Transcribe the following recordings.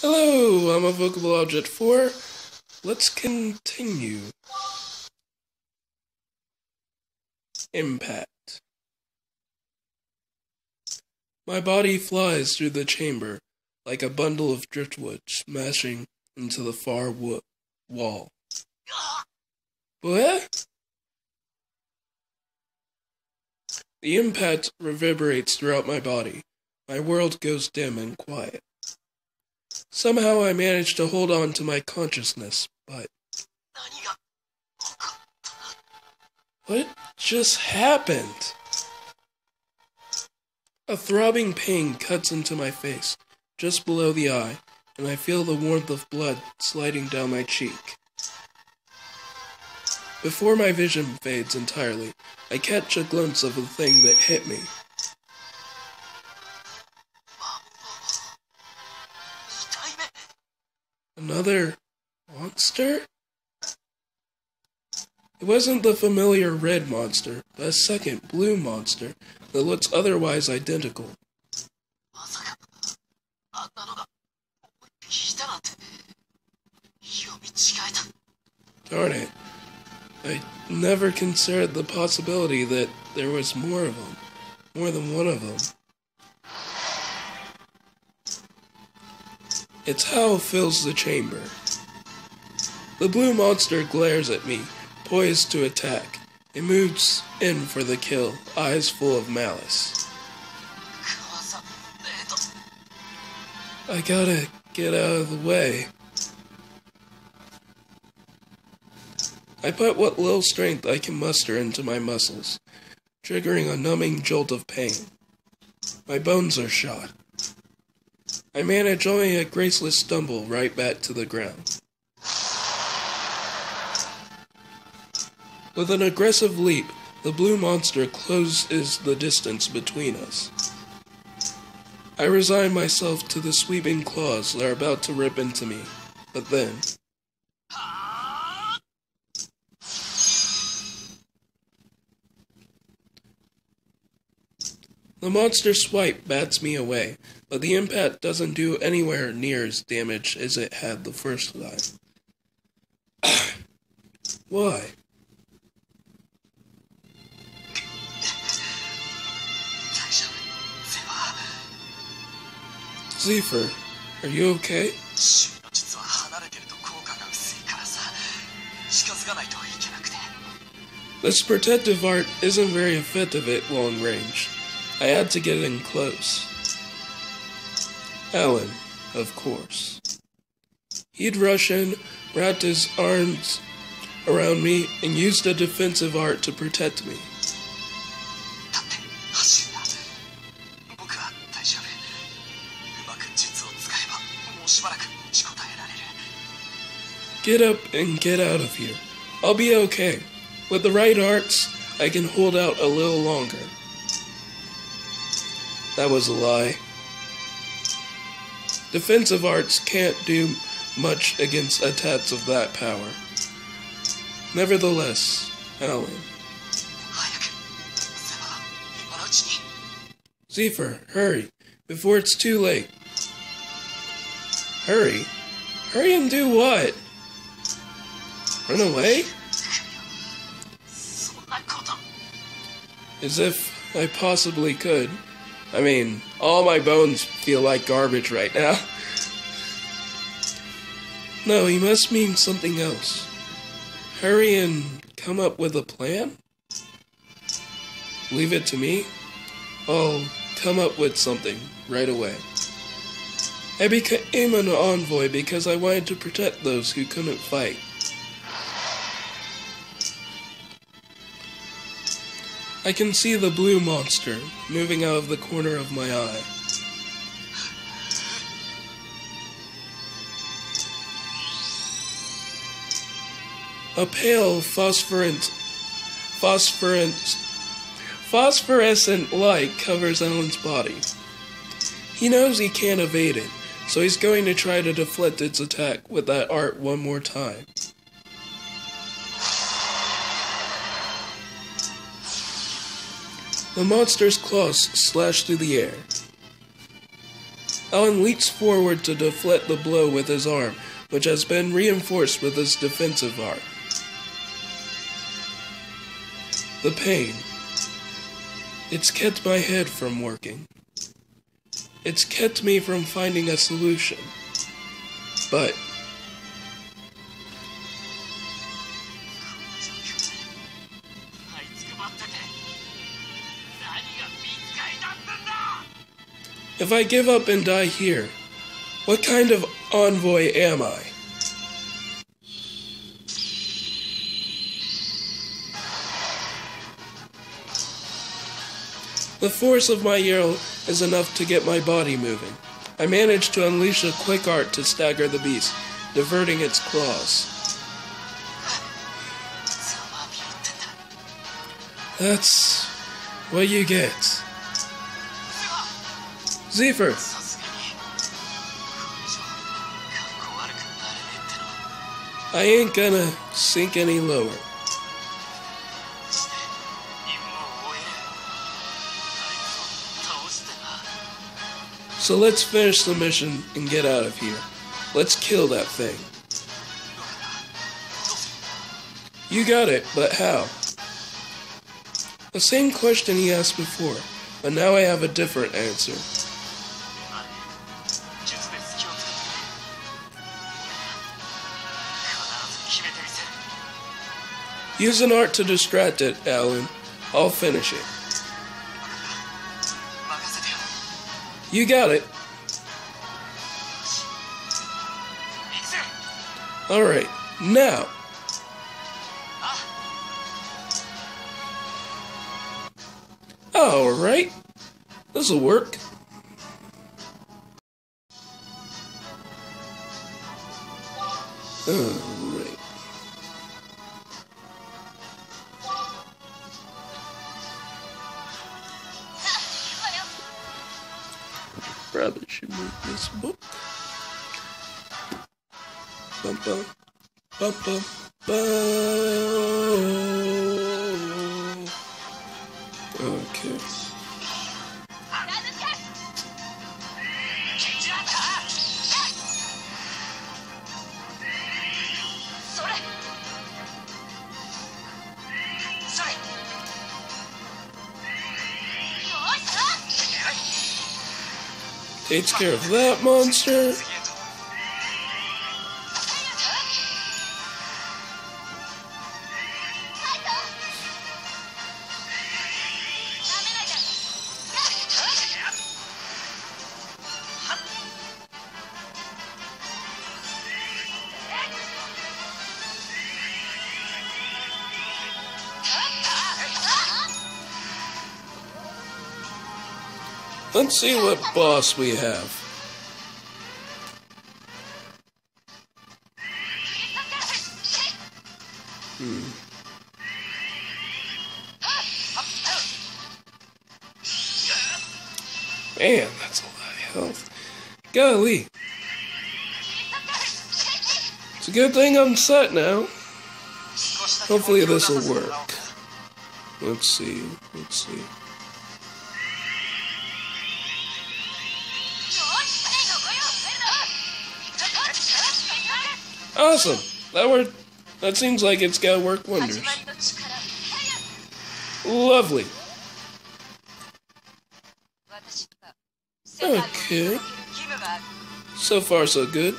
Hello, I'm Evocable Object 4. Let's continue. Impact. My body flies through the chamber like a bundle of driftwood smashing into the far wall. What? The impact reverberates throughout my body. My world goes dim and quiet. Somehow I manage to hold on to my consciousness, but... What just happened? A throbbing pain cuts into my face, just below the eye, and I feel the warmth of blood sliding down my cheek. Before my vision fades entirely, I catch a glimpse of the thing that hit me. Another monster? It wasn't the familiar red monster, but a second blue monster that looks otherwise identical. Darn it. I never considered the possibility that there was more of them. More than one of them. Its howl fills the chamber. The blue monster glares at me, poised to attack. It moves in for the kill, eyes full of malice. I gotta get out of the way. I put what little strength I can muster into my muscles, triggering a numbing jolt of pain. My bones are shot. I manage only a graceless stumble right back to the ground. With an aggressive leap, the blue monster closes the distance between us. I resign myself to the sweeping claws that are about to rip into me, but then... The monster swipe bats me away, but the impact doesn't do anywhere near as damage as it had the first time. Why? Zephyr, are you okay? This protective art isn't very effective at long range. I had to get in close. Alan, of course. He'd rush in, wrapped his arms around me, and used a defensive art to protect me. Get up and get out of here. I'll be okay. With the right arts, I can hold out a little longer. That was a lie. Defensive arts can't do much against attacks of that power. Nevertheless, Alan. Zephyr, hurry, before it's too late. Hurry? Hurry and do what? Run away? As if I possibly could. I mean, all my bones feel like garbage right now. No, he must mean something else. Hurry and come up with a plan? Leave it to me? I'll come up with something right away. I became an envoy because I wanted to protect those who couldn't fight. I can see the blue monster moving out of the corner of my eye. A pale phosphorescent light covers Alan's body. He knows he can't evade it, so he's going to try to deflect its attack with that art one more time. The monster's claws slash through the air. Alan leaps forward to deflect the blow with his arm, which has been reinforced with his defensive arm. The pain. It's kept my head from working. It's kept me from finding a solution. But if I give up and die here, what kind of envoy am I? The force of my yell is enough to get my body moving. I manage to unleash a quick art to stagger the beast, diverting its claws. That's what you get. Zephyr! I ain't gonna sink any lower. So let's finish the mission and get out of here. Let's kill that thing. You got it, but how? The same question he asked before, but now I have a different answer. Use an art to distract it, Alan. I'll finish it. You got it. Alright, now. Alright. This'll work. Alright. Probably should move this book. Bum bum. Bum bum. Bum. Okay. Takes care of that monster. Let's see what boss we have. Man, that's a lot of health. Golly. It's a good thing I'm set now. Hopefully this will work. Let's see. Awesome! That worked. That seems like it's gonna work wonders. Lovely. Okay. So far, so good.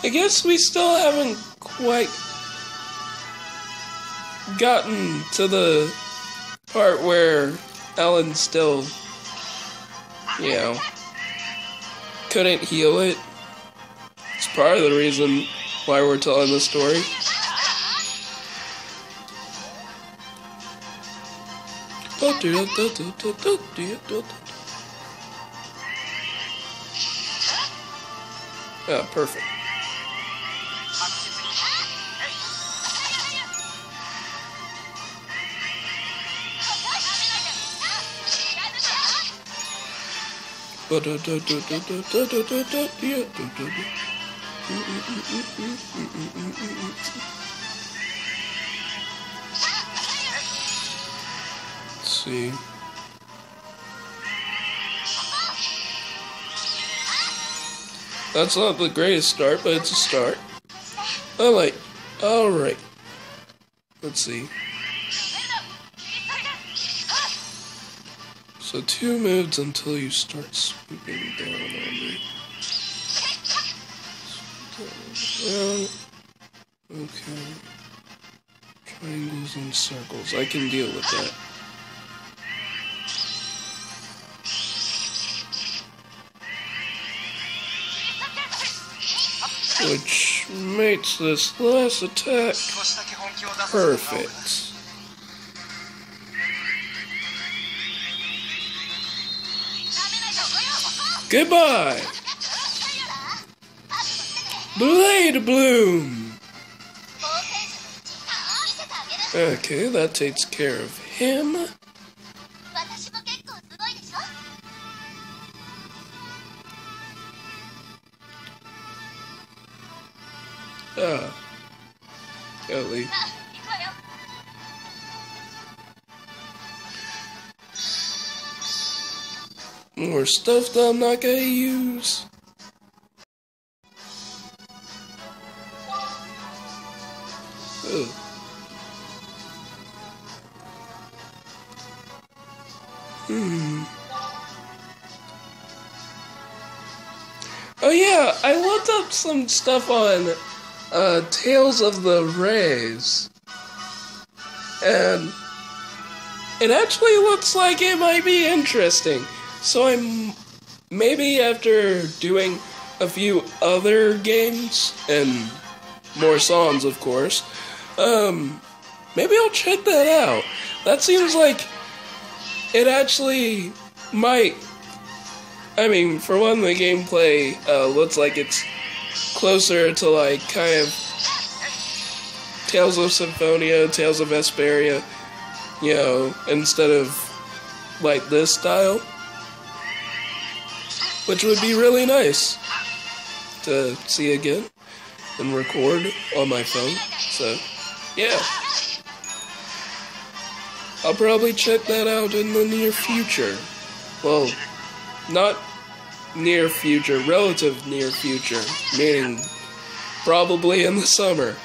I guess we still haven't quite gotten to the part where Alan still, couldn't heal it. It's part of the reason why we're telling the story. Oh, perfect. Let's see. That's not the greatest start, but it's a start. Alright. Let's see. So 2 moves until you start swooping down on me. Down. Okay. Triangles and circles. I can deal with that. Which makes this last attack perfect. Goodbye! Blade Bloom! Okay, that takes care of him. Ellie. More stuff that I'm not gonna use. Oh. Oh yeah, I looked up some stuff on Tales of the Rays, and it actually looks like it might be interesting. So I'm maybe after doing a few other games and more songs, of course, maybe I'll check that out. That seems like it actually might. I mean, for one, the gameplay looks like it's closer to like kind of Tales of Symphonia, Tales of Vesperia, you know, instead of like this style, which would be really nice to see again and record on my phone. So, yeah. I'll probably check that out in the near future. Well, not near future, relative near future, meaning probably in the summer.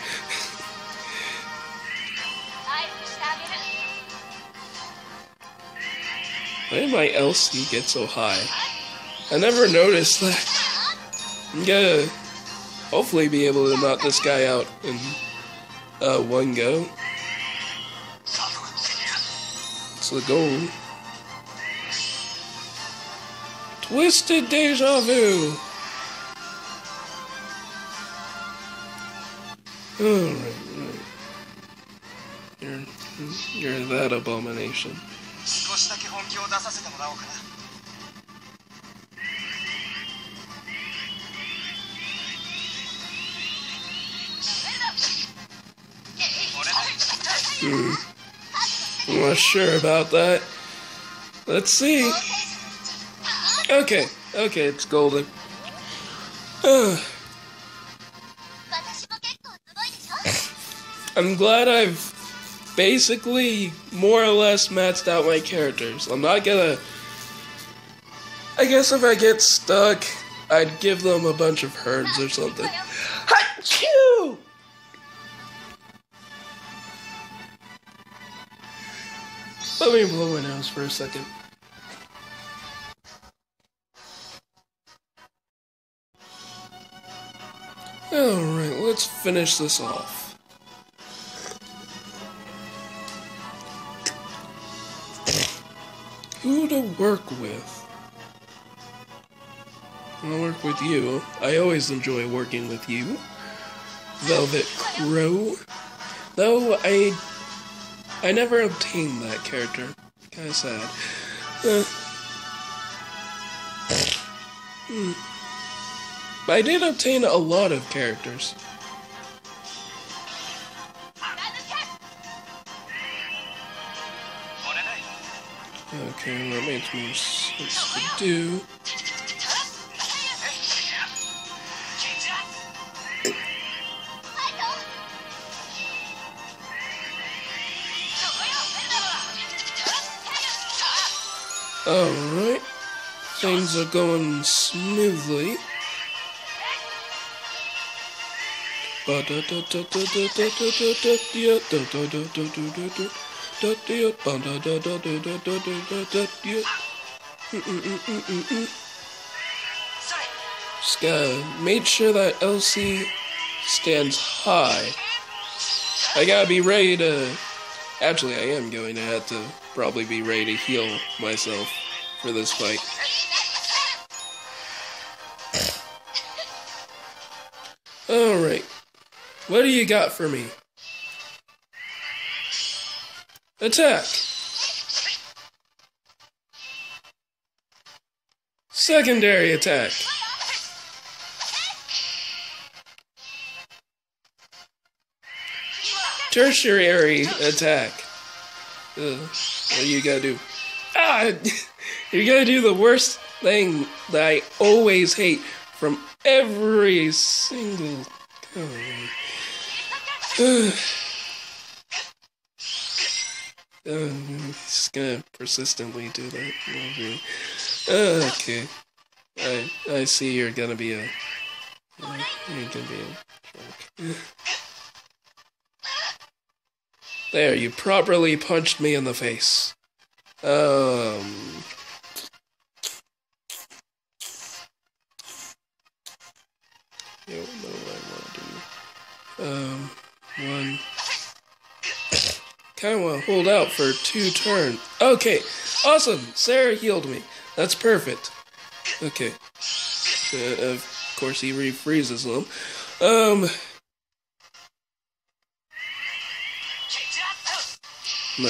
Why did my LC get so high? I never noticed that. I'm gonna hopefully be able to knock this guy out in one go. It's the goal. Twisted Deja Vu! Alright, right. You're that abomination. I'm not sure about that. Let's see. Okay, it's golden. I'm glad I've basically more or less maxed out my characters. I'm not gonna... I guess if I get stuck, I'd give them a bunch of herds or something. Achoo! Let me blow my nose for a second. Alright, let's finish this off. Who to work with? I'll work with you. I always enjoy working with you. Velvet Crow. Though I never obtained that character. Kinda sad. I did obtain a lot of characters. Okay, that makes more sense to do. Alright, things are going smoothly. Just gotta make sure that LC stands high. I gotta be ready to... Actually, I am going to have to probably be ready to heal myself for this fight. Alright. What do you got for me? Attack! Secondary attack! Tertiary attack! What do you gotta do? Ah! You gotta do the worst thing that I always hate from every single... Just gonna persistently do that. Okay. I see you're gonna be a... You're gonna be a jerk. There, you properly punched me in the face. You don't know what I want to do. One. Kind of want to hold out for 2 turns. Okay, awesome. Sarah healed me. That's perfect. Okay. Of course, he refreezes them. I'm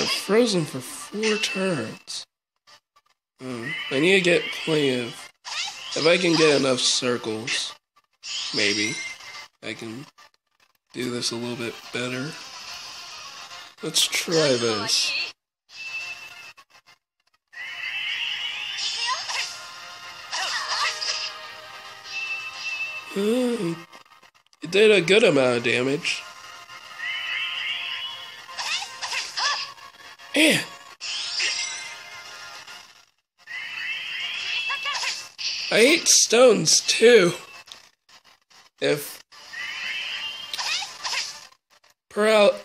frozen for 4 turns. I need to get plenty of... If I can get enough circles, maybe I can do this a little bit better. Let's try this. It did a good amount of damage. Man. I ate stones too. If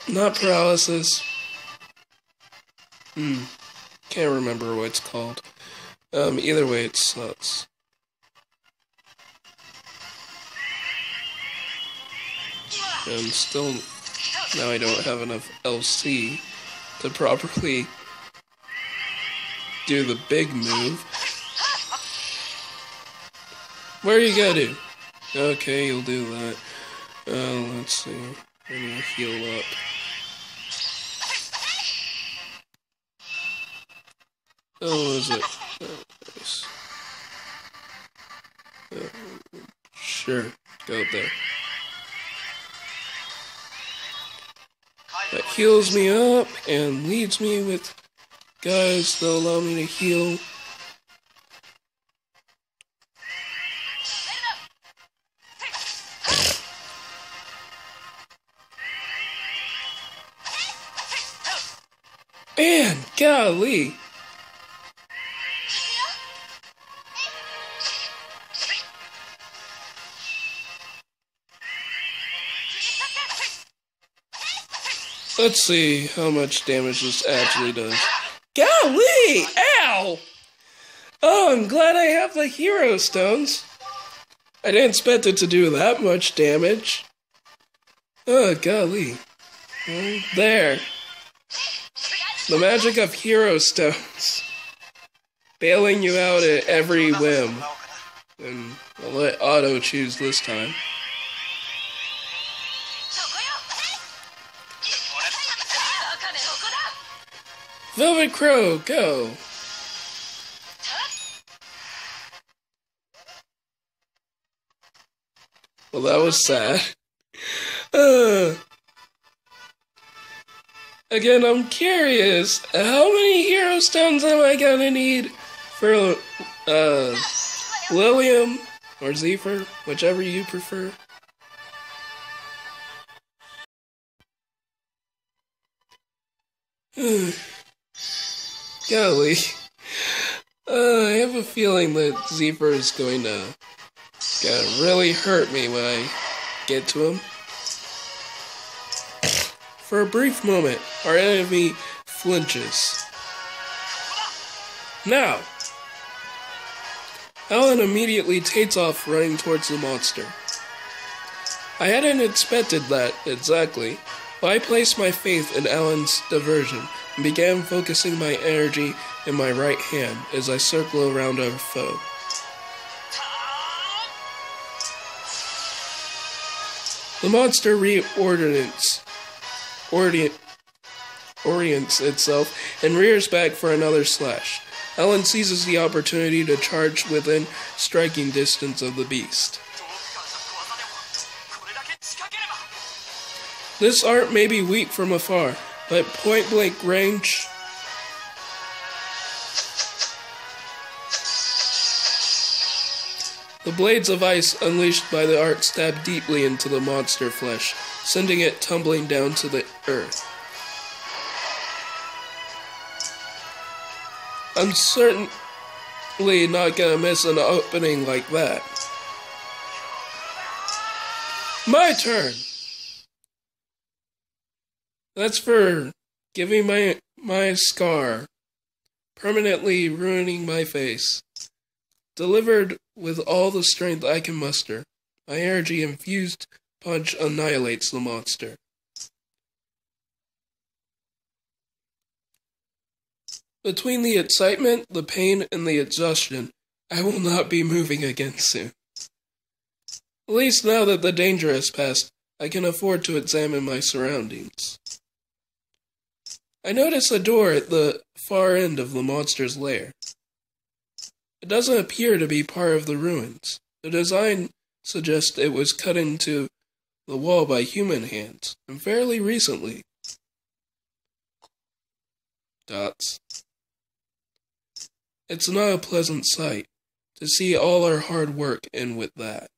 not paralysis. Can't remember what it's called. Either way, it sucks. And still, now I don't have enough LC to properly do the big move. Where are you gonna do? Okay, you'll do that. Let's see. I need to heal up. Oh, what is it? Oh, nice. Sure, go up there. That heals me up and leads me with guys that allow me to heal. Man, golly. Let's see how much damage this actually does. Golly! Ow! Oh, I'm glad I have the hero stones. I didn't expect it to do that much damage. Oh, golly. There. The magic of hero stones. Bailing you out at every whim. And I'll let Otto choose this time. Velvet Crow, go! Well, that was sad. Uh, Again, I'm curious. How many hero stones am I gonna need for Lilium or Zephyr, whichever you prefer? Golly. I have a feeling that Zephyr is gonna really hurt me when I get to him. For a brief moment, our enemy flinches. Now, Alan immediately takes off running towards the monster. I hadn't expected that exactly, but I placed my faith in Alan's diversion and began focusing my energy in my right hand as I circle around our foe. The monster orients itself and rears back for another slash. Alan seizes the opportunity to charge within striking distance of the beast. This art may be weak from afar, but point-blank range, the blades of ice unleashed by the art stab deeply into the monster flesh, sending it tumbling down to the earth. I'm certainly not gonna miss an opening like that. My turn! That's for giving my scar, permanently ruining my face. Delivered with all the strength I can muster, my energy-infused punch annihilates the monster. Between the excitement, the pain, and the exhaustion, I will not be moving again soon. At least now that the danger has passed, I can afford to examine my surroundings. I notice a door at the far end of the monster's lair. It doesn't appear to be part of the ruins. The design suggests it was cut into the wall by human hands, and fairly recently. Dots. It's not a pleasant sight to see all our hard work end with that.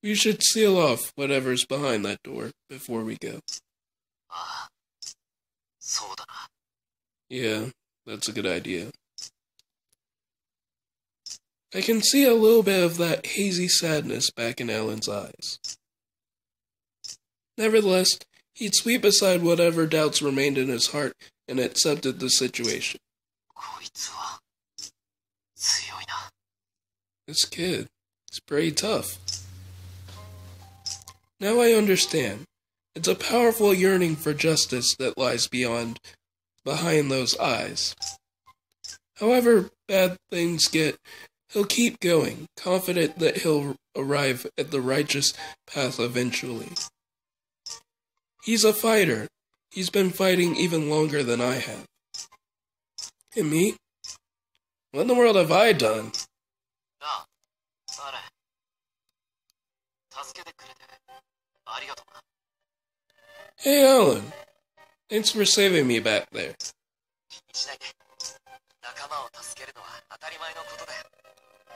We should seal off whatever's behind that door before we go. Yeah, that's a good idea. I can see a little bit of that hazy sadness back in Alan's eyes. Nevertheless, he'd sweep aside whatever doubts remained in his heart and accepted the situation. This kid is pretty tough. Now I understand. It's a powerful yearning for justice that lies behind those eyes. However bad things get, he'll keep going, confident that he'll arrive at the righteous path eventually. He's a fighter. He's been fighting even longer than I have. And me? What in the world have I done? Hey, Alan. Thanks for saving me back there.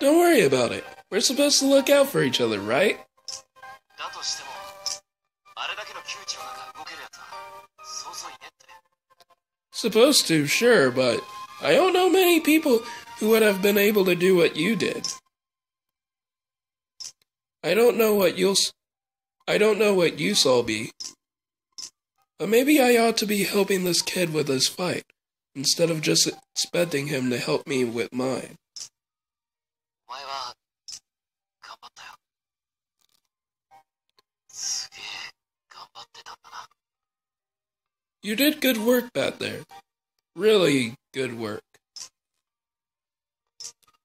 Don't worry about it. We're supposed to look out for each other, right? Supposed to, sure, but I don't know many people who would have been able to do what you did. I don't know what you saw be. But maybe I ought to be helping this kid with his fight, instead of just expecting him to help me with mine. You did good work back there. Really good work.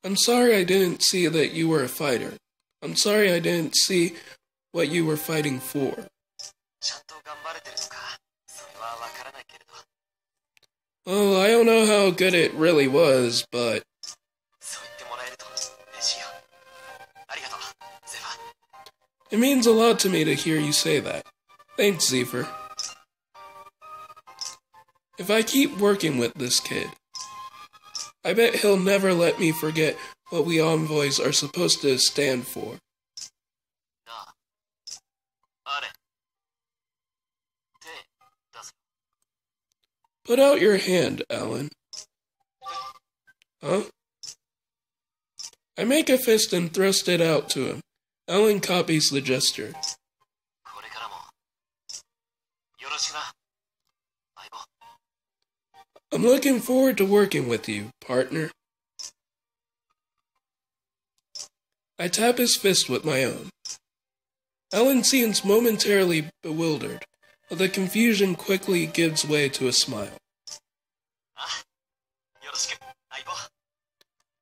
I'm sorry I didn't see that you were a fighter. I'm sorry I didn't see what you were fighting for. Well, I don't know how good it really was, but... It means a lot to me to hear you say that. Thanks, Zephyr. If I keep working with this kid, I bet he'll never let me forget what we envoys are supposed to stand for. Put out your hand, Alan. Huh? I make a fist and thrust it out to him. Alan copies the gesture. I'm looking forward to working with you, partner. I tap his fist with my own. Alan seems momentarily bewildered, but the confusion quickly gives way to a smile.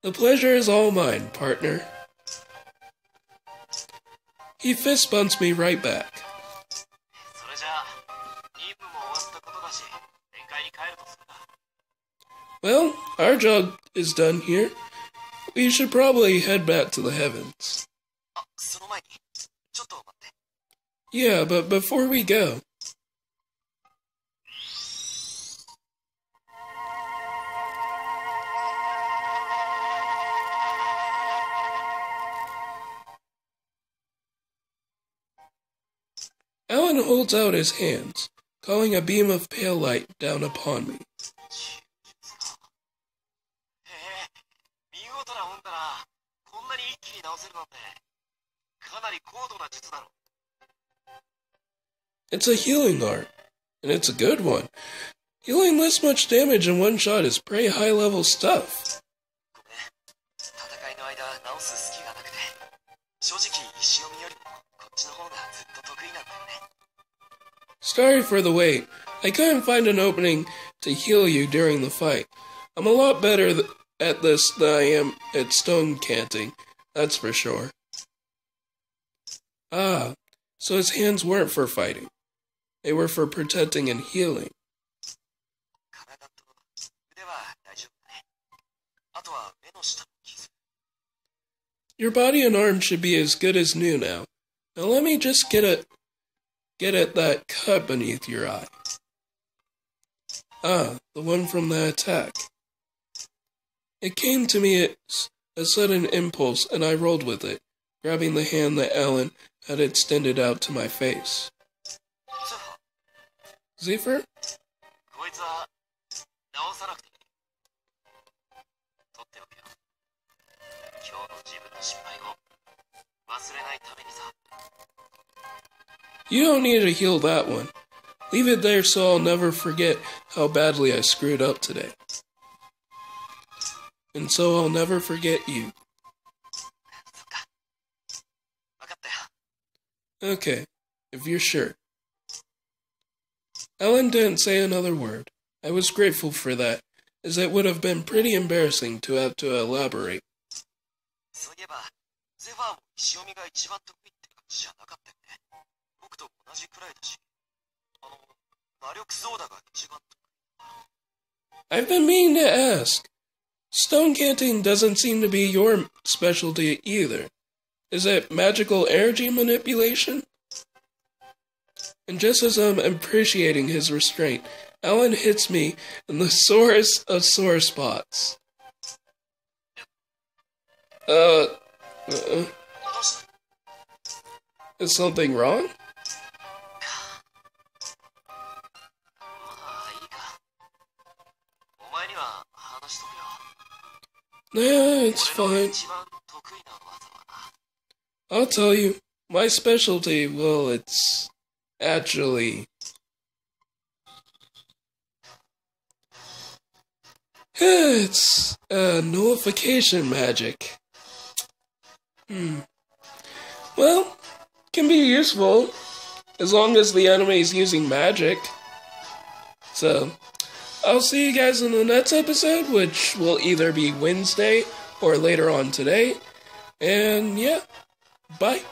The pleasure is all mine, partner. He fist bumps me right back. Well, our job is done here. We should probably head back to the heavens. Yeah, but before we go... Alan holds out his hands, calling a beam of pale light down upon me. It's a healing art, and it's a good one. Healing this much damage in one shot is pretty high-level stuff. Sorry for the wait. I couldn't find an opening to heal you during the fight. I'm a lot better at this than I am at stone canting, that's for sure. Ah, so his hands weren't for fighting. They were for protecting and healing. Your body and arm should be as good as new now. Now let me just get at that cut beneath your eye. Ah, the one from the attack. It came to me as a sudden impulse, and I rolled with it, grabbing the hand that Alan had extended out to my face. Zephyr? You don't need to heal that one. Leave it there so I'll never forget how badly I screwed up today. And so I'll never forget you. Okay, if you're sure. Alan didn't say another word. I was grateful for that, as it would have been pretty embarrassing to have to elaborate. I've been meaning to ask. Stone canting doesn't seem to be your specialty either. Is it magical energy manipulation? And just as I'm appreciating his restraint, Alan hits me in the sorest of sore spots. Is something wrong? Nah, it's fine. I'll tell you, my specialty, well, it's actually... it's nullification magic. Well, can be useful, as long as the enemy's using magic. So, I'll see you guys in the next episode, which will either be Wednesday or later on today. And yeah, bye.